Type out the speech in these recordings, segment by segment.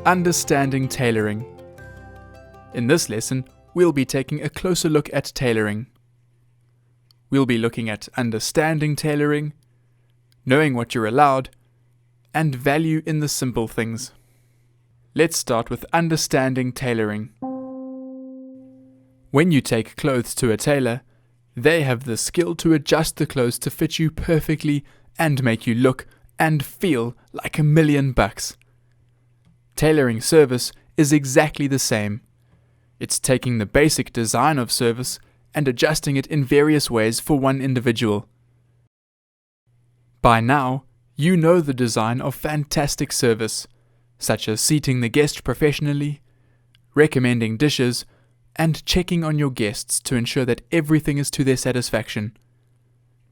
Understanding tailoring. In this lesson, we'll be taking a closer look at tailoring. We'll be looking at understanding tailoring, knowing what you're allowed, and value in the simple things. Let's start with understanding tailoring. When you take clothes to a tailor, they have the skill to adjust the clothes to fit you perfectly and make you look and feel like $1,000,000. Tailoring service is exactly the same. It's taking the basic design of service and adjusting it in various ways for one individual. By now, you know the design of fantastic service, such as seating the guest professionally, recommending dishes, and checking on your guests to ensure that everything is to their satisfaction.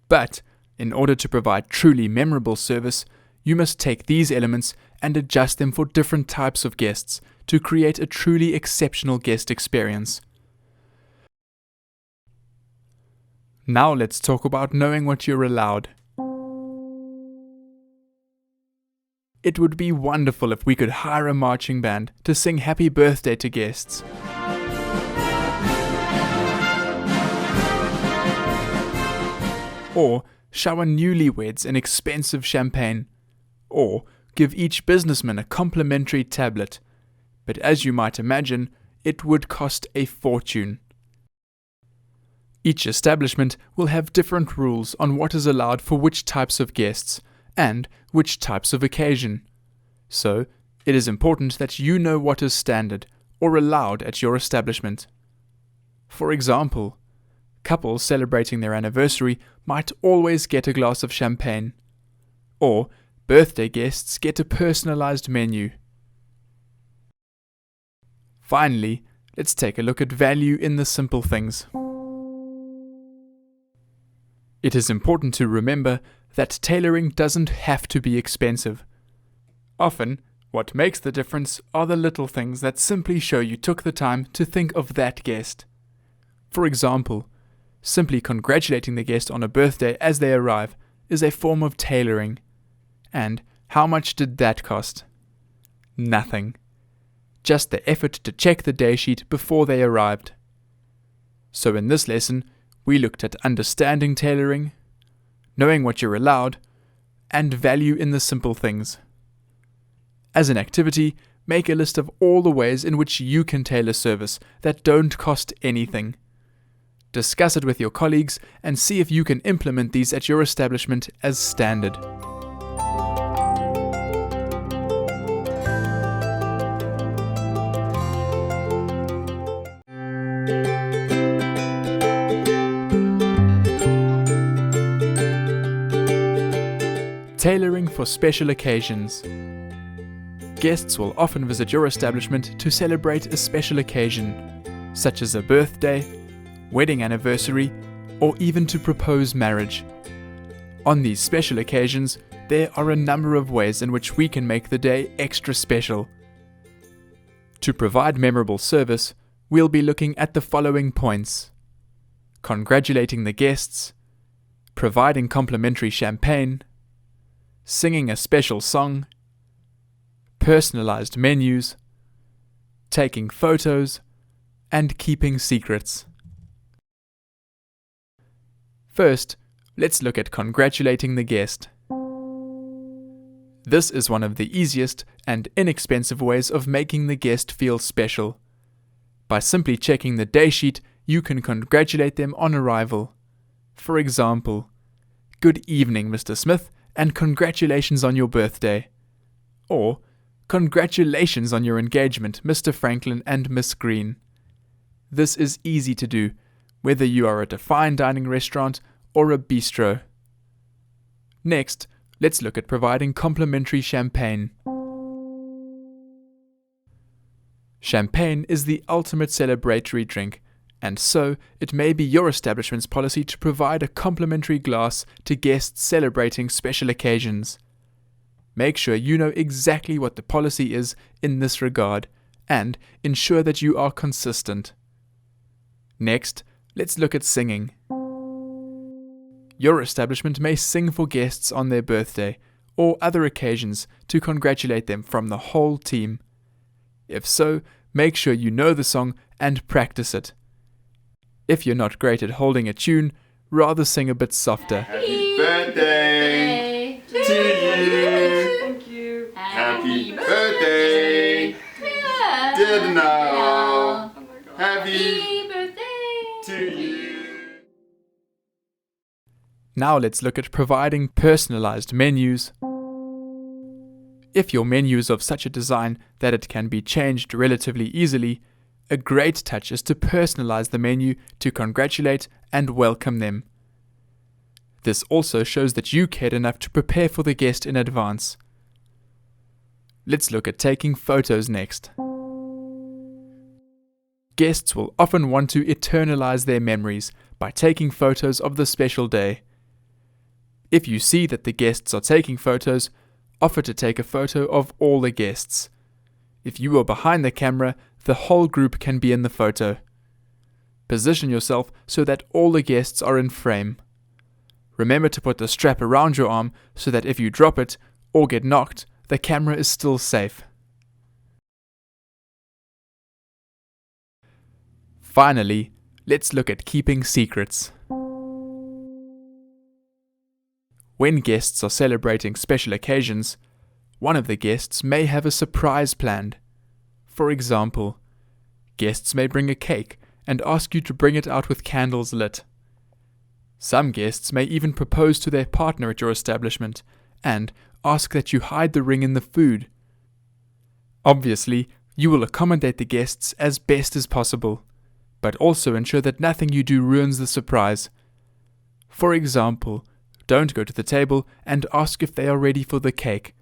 But, in order to provide truly memorable service, you must take these elements and adjust them for different types of guests to create a truly exceptional guest experience. Now let's talk about knowing what you're allowed. It would be wonderful if we could hire a marching band to sing happy birthday to guests. Or shower newlyweds in expensive champagne. Or give each businessman a complimentary tablet. But as you might imagine, it would cost a fortune. Each establishment will have different rules on what is allowed for which types of guests and which types of occasion. So, it is important that you know what is standard or allowed at your establishment. For example, couples celebrating their anniversary might always get a glass of champagne, or birthday guests get a personalized menu. Finally, let's take a look at value in the simple things. It is important to remember that tailoring doesn't have to be expensive. Often, what makes the difference are the little things that simply show you took the time to think of that guest. For example, simply congratulating the guest on a birthday as they arrive is a form of tailoring. And how much did that cost? Nothing. Just the effort to check the day sheet before they arrived. So in this lesson, we looked at understanding tailoring, knowing what you're allowed, and value in the simple things. As an activity, make a list of all the ways in which you can tailor service that don't cost anything. Discuss it with your colleagues and see if you can implement these at your establishment as standard. Tailoring for special occasions. Guests will often visit your establishment to celebrate a special occasion, such as a birthday, wedding anniversary, or even to propose marriage. On these special occasions, there are a number of ways in which we can make the day extra special. To provide memorable service, we'll be looking at the following points: congratulating the guests, providing complimentary champagne, singing a special song, personalized menus, taking photos, and keeping secrets. First, let's look at congratulating the guest. This is one of the easiest and inexpensive ways of making the guest feel special. By simply checking the day sheet, you can congratulate them on arrival. For example, "Good evening, Mr. Smith, and congratulations on your birthday." Or, "Congratulations on your engagement, Mr. Franklin and Miss Green." This is easy to do, whether you are at a fine dining restaurant or a bistro. Next, let's look at providing complimentary champagne. Champagne is the ultimate celebratory drink, and so it may be your establishment's policy to provide a complimentary glass to guests celebrating special occasions. Make sure you know exactly what the policy is in this regard, and ensure that you are consistent. Next, let's look at singing. Your establishment may sing for guests on their birthday or other occasions to congratulate them from the whole team. If so, make sure you know the song and practice it. If you're not great at holding a tune, rather sing a bit softer. Happy birthday to you. Thank you. Happy birthday, dear now. Happy birthday to you. Now let's look at providing personalized menus. If your menu is of such a design that it can be changed relatively easily, a great touch is to personalize the menu to congratulate and welcome them. This also shows that you cared enough to prepare for the guest in advance. Let's look at taking photos next. Guests will often want to eternalize their memories by taking photos of the special day. If you see that the guests are taking photos, offer to take a photo of all the guests. If you are behind the camera, the whole group can be in the photo. Position yourself so that all the guests are in frame. Remember to put the strap around your arm so that if you drop it or get knocked, the camera is still safe. Finally, let's look at keeping secrets. When guests are celebrating special occasions, one of the guests may have a surprise planned. For example, guests may bring a cake and ask you to bring it out with candles lit. Some guests may even propose to their partner at your establishment and ask that you hide the ring in the food. Obviously, you will accommodate the guests as best as possible, but also ensure that nothing you do ruins the surprise. For example, don't go to the table and ask if they are ready for the cake.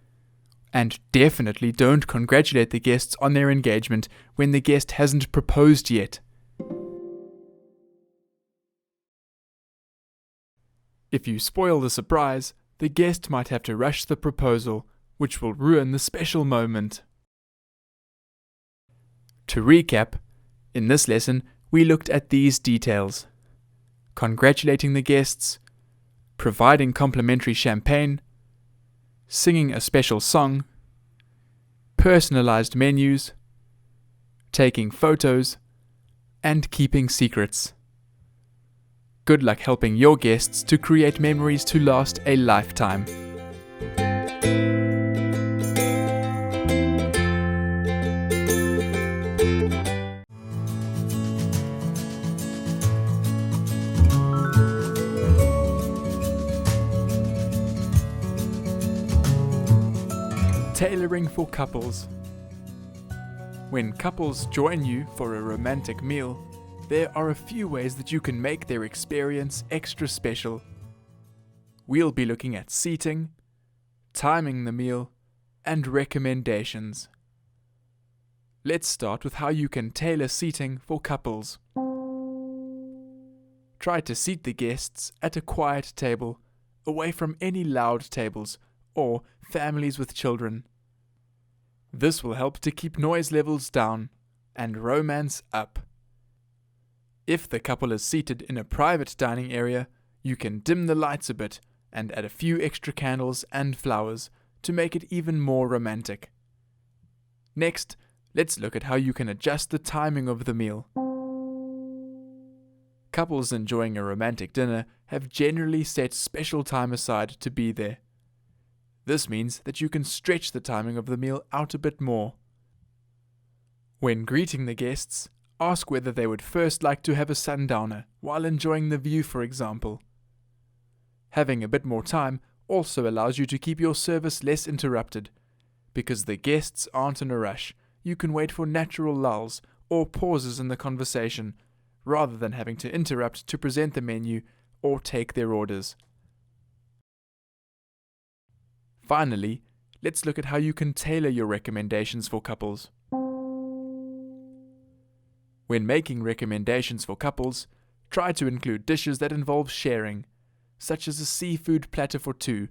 And definitely don't congratulate the guests on their engagement when the guest hasn't proposed yet. If you spoil the surprise, the guest might have to rush the proposal, which will ruin the special moment. To recap, in this lesson, we looked at these details: congratulating the guests, providing complimentary champagne, singing a special song, personalized menus, taking photos, and keeping secrets. Good luck helping your guests to create memories to last a lifetime. Tailoring for couples. When couples join you for a romantic meal, there are a few ways that you can make their experience extra special. We'll be looking at seating, timing the meal, and recommendations. Let's start with how you can tailor seating for couples. Try to seat the guests at a quiet table, away from any loud tables or families with children. This will help to keep noise levels down and romance up. If the couple is seated in a private dining area, you can dim the lights a bit and add a few extra candles and flowers to make it even more romantic. Next, let's look at how you can adjust the timing of the meal. Couples enjoying a romantic dinner have generally set special time aside to be there. This means that you can stretch the timing of the meal out a bit more. When greeting the guests, ask whether they would first like to have a sundowner while enjoying the view, for example. Having a bit more time also allows you to keep your service less interrupted. Because the guests aren't in a rush, you can wait for natural lulls or pauses in the conversation, rather than having to interrupt to present the menu or take their orders. Finally, let's look at how you can tailor your recommendations for couples. When making recommendations for couples, try to include dishes that involve sharing, such as a seafood platter for two,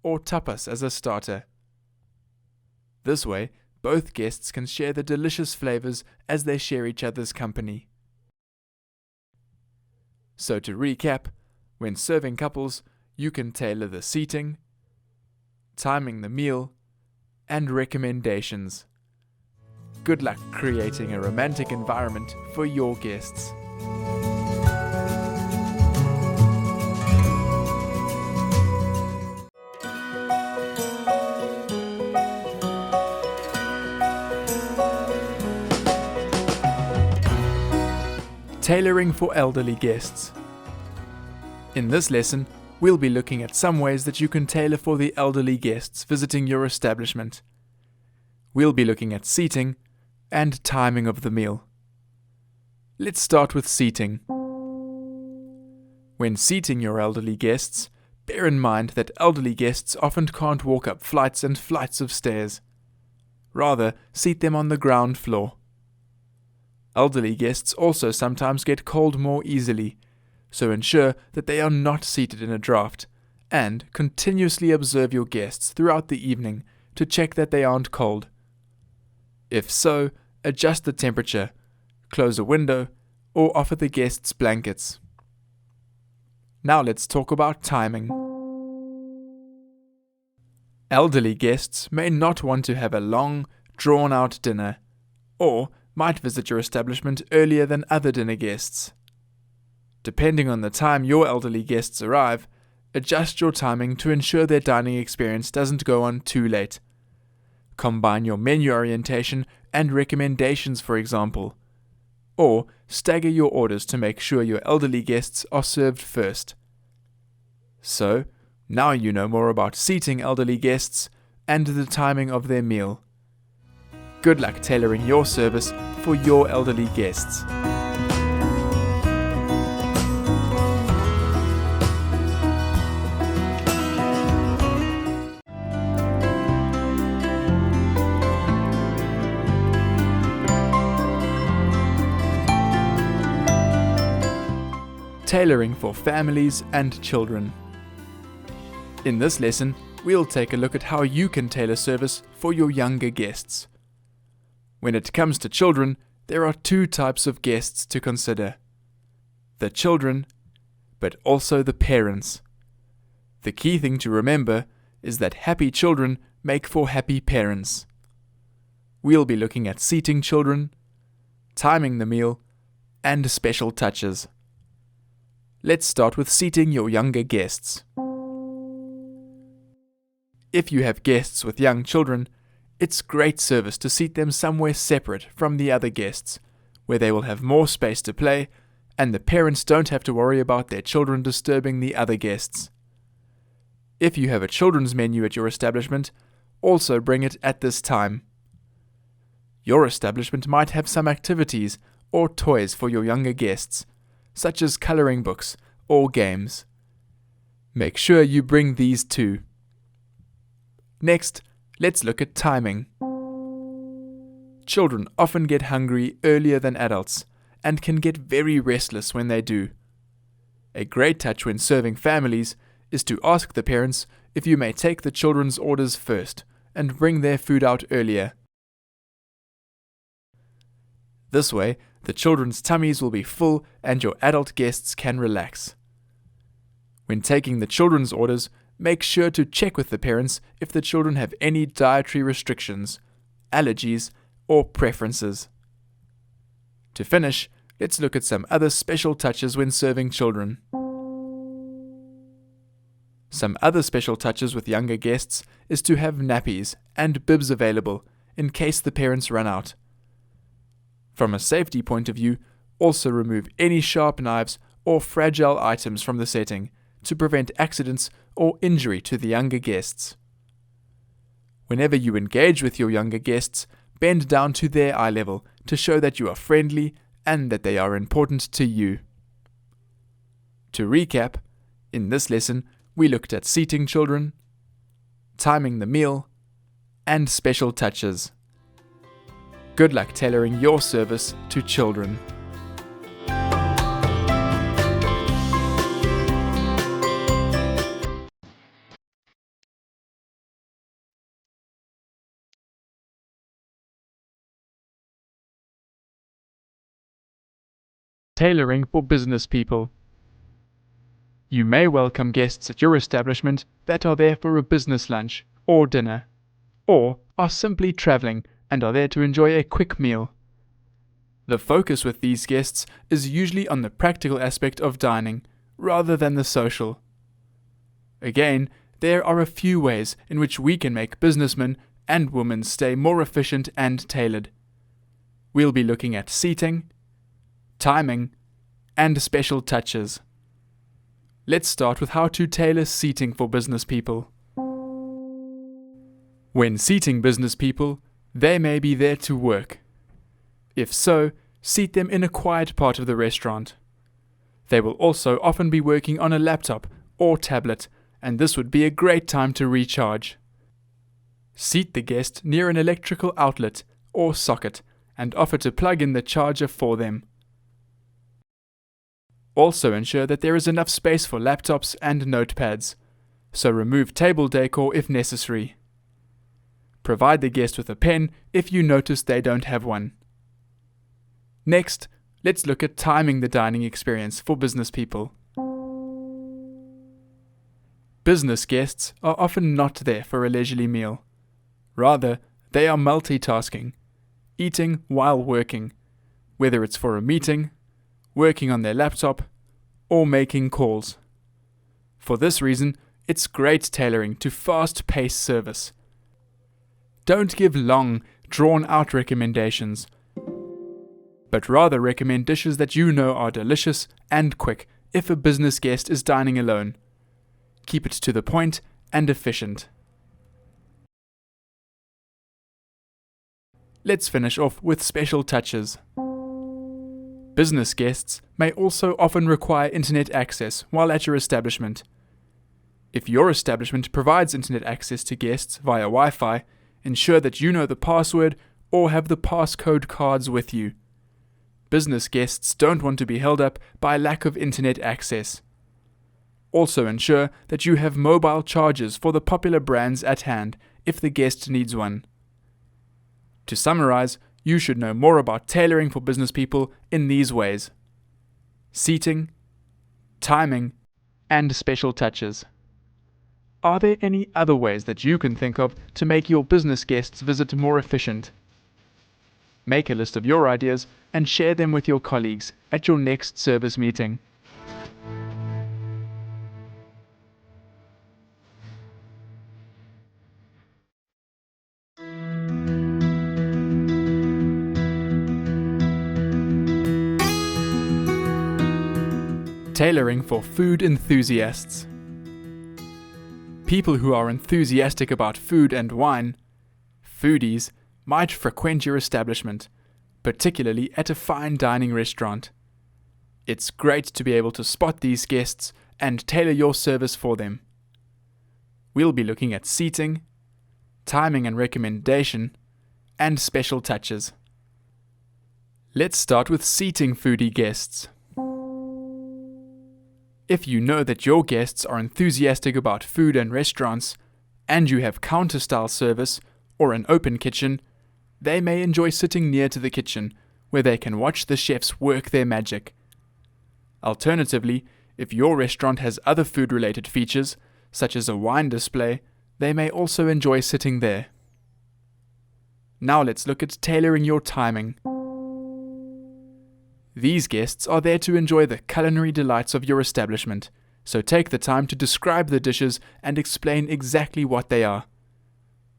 or tapas as a starter. This way, both guests can share the delicious flavors as they share each other's company. So to recap, when serving couples, you can tailor the seating, timing the meal, and recommendations. Good luck creating a romantic environment for your guests. Tailoring for elderly guests. In this lesson, we'll be looking at some ways that you can tailor for the elderly guests visiting your establishment. We'll be looking at seating and timing of the meal. Let's start with seating. When seating your elderly guests, bear in mind that elderly guests often can't walk up flights and flights of stairs. Rather, seat them on the ground floor. Elderly guests also sometimes get cold more easily, so ensure that they are not seated in a draft, and continuously observe your guests throughout the evening to check that they aren't cold. If so, adjust the temperature, close a window, or offer the guests blankets. Now let's talk about timing. Elderly guests may not want to have a long, drawn-out dinner, or might visit your establishment earlier than other dinner guests. Depending on the time your elderly guests arrive, adjust your timing to ensure their dining experience doesn't go on too late. Combine your menu orientation and recommendations, for example, or stagger your orders to make sure your elderly guests are served first. So, now you know more about seating elderly guests and the timing of their meal. Good luck tailoring your service for your elderly guests. Tailoring for families and children. In this lesson, we'll take a look at how you can tailor service for your younger guests. When it comes to children, there are two types of guests to consider: the children, but also the parents. The key thing to remember is that happy children make for happy parents. We'll be looking at seating children, timing the meal, and special touches. Let's start with seating your younger guests. If you have guests with young children, it's great service to seat them somewhere separate from the other guests, where they will have more space to play, and the parents don't have to worry about their children disturbing the other guests. If you have a children's menu at your establishment, also bring it at this time. Your establishment might have some activities or toys for your younger guests, such as coloring books or games. Make sure you bring these too. Next, let's look at timing. Children often get hungry earlier than adults and can get very restless when they do. A great touch when serving families is to ask the parents if you may take the children's orders first and bring their food out earlier. This way, the children's tummies will be full and your adult guests can relax. When taking the children's orders, make sure to check with the parents if the children have any dietary restrictions, allergies, or preferences. To finish, let's look at some other special touches when serving children. Some other special touches with younger guests is to have nappies and bibs available in case the parents run out. From a safety point of view, also remove any sharp knives or fragile items from the setting to prevent accidents or injury to the younger guests. Whenever you engage with your younger guests, bend down to their eye level to show that you are friendly and that they are important to you. To recap, in this lesson, we looked at seating children, timing the meal, and special touches. Good luck tailoring your service to children. Tailoring for business people. You may welcome guests at your establishment that are there for a business lunch or dinner, or are simply traveling and are there to enjoy a quick meal. The focus with these guests is usually on the practical aspect of dining, rather than the social. Again, there are a few ways in which we can make businessmen and women's stay more efficient and tailored. We'll be looking at seating, timing, and special touches. Let's start with how to tailor seating for business people. When seating business people, they may be there to work. If so, seat them in a quiet part of the restaurant. They will also often be working on a laptop or tablet, and this would be a great time to recharge. Seat the guest near an electrical outlet or socket and offer to plug in the charger for them. Also ensure that there is enough space for laptops and notepads, so remove table decor if necessary. Provide the guest with a pen if you notice they don't have one. Next, let's look at timing the dining experience for business people. Business guests are often not there for a leisurely meal. Rather, they are multitasking, eating while working, whether it's for a meeting, working on their laptop, or making calls. For this reason, it's great tailoring to fast-paced service. Don't give long, drawn-out recommendations, but rather recommend dishes that you know are delicious and quick if a business guest is dining alone. Keep it to the point and efficient. Let's finish off with special touches. Business guests may also often require internet access while at your establishment. If your establishment provides internet access to guests via Wi-Fi, ensure that you know the password or have the passcode cards with you. Business guests don't want to be held up by lack of internet access. Also ensure that you have mobile chargers for the popular brands at hand if the guest needs one. To summarize, you should know more about tailoring for business people in these ways: seating, timing, and special touches. Are there any other ways that you can think of to make your business guests' visit more efficient? Make a list of your ideas and share them with your colleagues at your next service meeting. Tailoring for food enthusiasts. People who are enthusiastic about food and wine, foodies, might frequent your establishment, particularly at a fine dining restaurant. It's great to be able to spot these guests and tailor your service for them. We'll be looking at seating, timing and recommendation, and special touches. Let's start with seating foodie guests. If you know that your guests are enthusiastic about food and restaurants, and you have counter-style service or an open kitchen, they may enjoy sitting near to the kitchen, where they can watch the chefs work their magic. Alternatively, if your restaurant has other food-related features, such as a wine display, they may also enjoy sitting there. Now let's look at tailoring your timing. These guests are there to enjoy the culinary delights of your establishment, so take the time to describe the dishes and explain exactly what they are.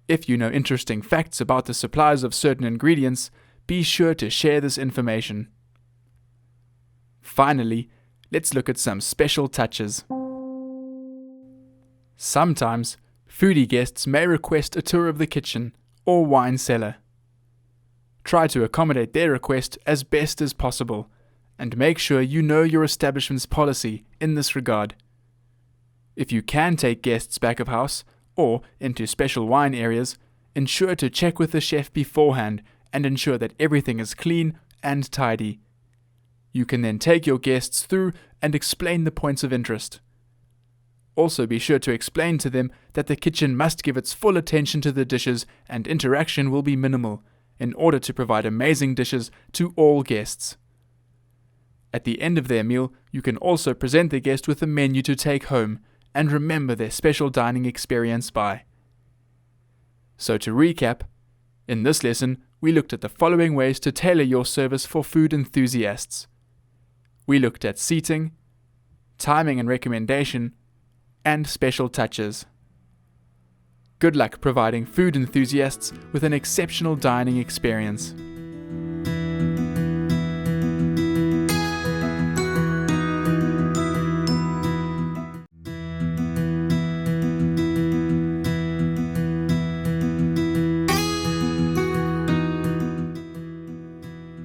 If you know interesting facts about the suppliers of certain ingredients, be sure to share this information. Finally, let's look at some special touches. Sometimes, foodie guests may request a tour of the kitchen or wine cellar. Try to accommodate their request as best as possible, and make sure you know your establishment's policy in this regard. If you can take guests back of house or into special wine areas, ensure to check with the chef beforehand and ensure that everything is clean and tidy. You can then take your guests through and explain the points of interest. Also be sure to explain to them that the kitchen must give its full attention to the dishes and interaction will be minimal, in order to provide amazing dishes to all guests. At the end of their meal, you can also present the guest with a menu to take home and remember their special dining experience by. So to recap, In this lesson, we looked at the following ways to tailor your service for food enthusiasts. We looked at seating, timing and recommendation, and special touches. Good luck providing food enthusiasts with an exceptional dining experience.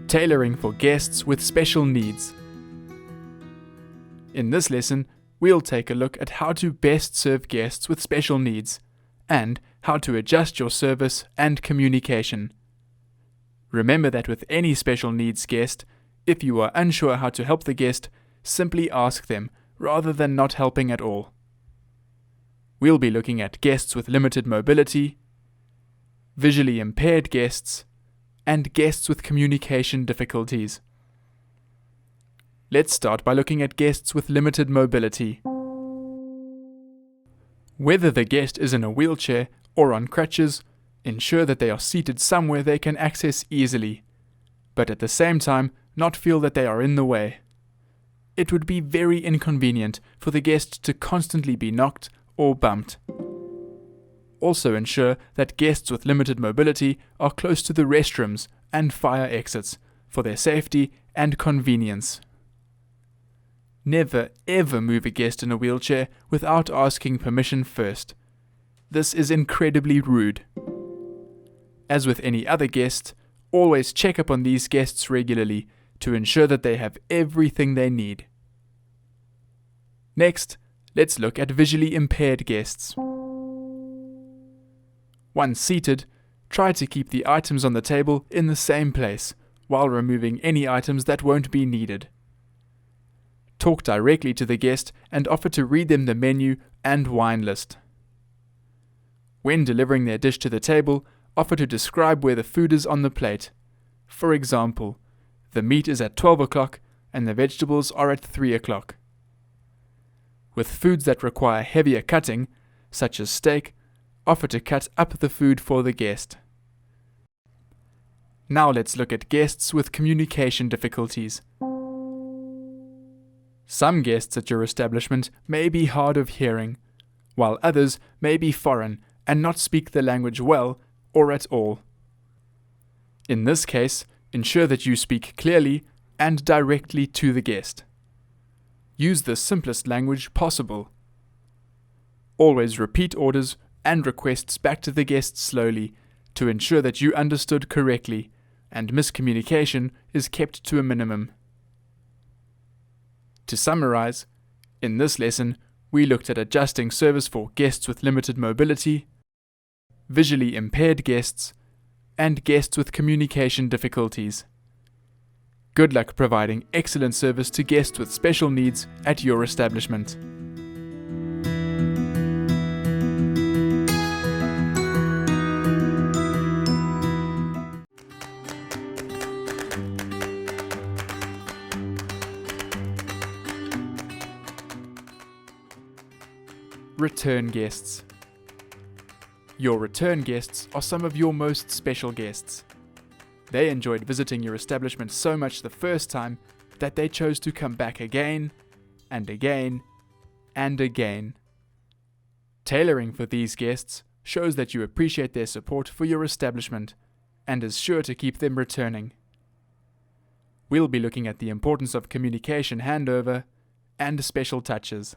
Tailoring for guests with special needs. In this lesson, we'll take a look at how to best serve guests with special needs, and how to adjust your service and communication. Remember that with any special needs guest, if you are unsure how to help the guest, simply ask them, rather than not helping at all. We'll be looking at guests with limited mobility, visually impaired guests, and guests with communication difficulties. Let's start by looking at guests with limited mobility. Whether the guest is in a wheelchair or on crutches, ensure that they are seated somewhere they can access easily, but at the same time not feel that they are in the way. It would be very inconvenient for the guest to constantly be knocked or bumped. Also ensure that guests with limited mobility are close to the restrooms and fire exits for their safety and convenience. Never ever move a guest in a wheelchair without asking permission first. This is incredibly rude. As with any other guest, always check up on these guests regularly to ensure that they have everything they need. Next, let's look at visually impaired guests. Once seated, try to keep the items on the table in the same place, while removing any items that won't be needed. Talk directly to the guest and offer to read them the menu and wine list. When delivering their dish to the table, offer to describe where the food is on the plate. For example, the meat is at 12 o'clock and the vegetables are at 3 o'clock. With foods that require heavier cutting, such as steak, offer to cut up the food for the guest. Now let's look at guests with communication difficulties. Some guests at your establishment may be hard of hearing, while others may be foreign and not speak the language well or at all. In this case, ensure that you speak clearly and directly to the guest. Use the simplest language possible. Always repeat orders and requests back to the guest slowly to ensure that you understood correctly and miscommunication is kept to a minimum. To summarize, in this lesson, we looked at adjusting service for guests with limited mobility, visually impaired guests, and guests with communication difficulties. Good luck providing excellent service to guests with special needs at your establishment. Return guests. Your return guests are some of your most special guests. They enjoyed visiting your establishment so much the first time that they chose to come back again and again and again. Tailoring for these guests shows that you appreciate their support for your establishment and is sure to keep them returning. We'll be looking at the importance of communication handover and special touches.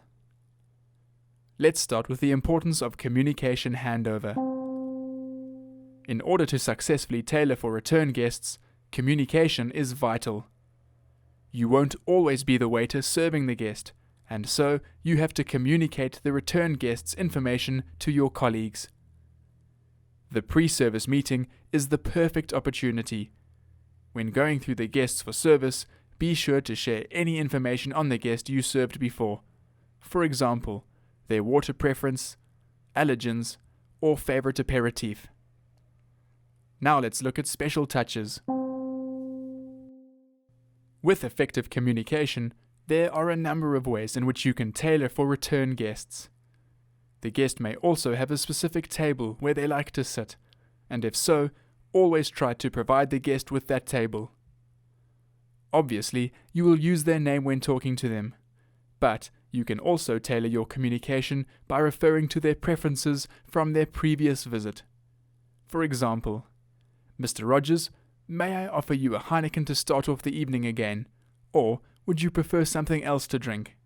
Let's start with the importance of communication handover. In order to successfully tailor for return guests, communication is vital. You won't always be the waiter serving the guest, and so you have to communicate the return guest's information to your colleagues. The pre-service meeting is the perfect opportunity. When going through the guests for service, be sure to share any information on the guest you served before. For example, their water preference, allergens, or favorite aperitif. Now let's look at special touches. With effective communication, there are a number of ways in which you can tailor for return guests. The guest may also have a specific table where they like to sit, and if so, always try to provide the guest with that table. Obviously, you will use their name when talking to them, but you can also tailor your communication by referring to their preferences from their previous visit. For example, Mr. Rogers, may I offer you a Heineken to start off the evening again, or would you prefer something else to drink?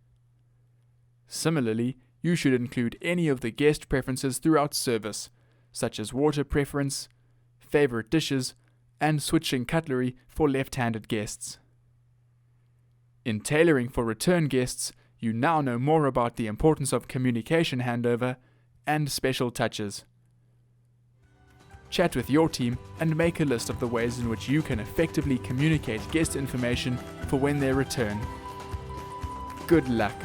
Similarly, you should include any of the guest preferences throughout service, such as water preference, favorite dishes, and switching cutlery for left-handed guests. In tailoring for return guests, you now know more about the importance of communication handover and special touches. Chat with your team and make a list of the ways in which you can effectively communicate guest information for when they return. Good luck!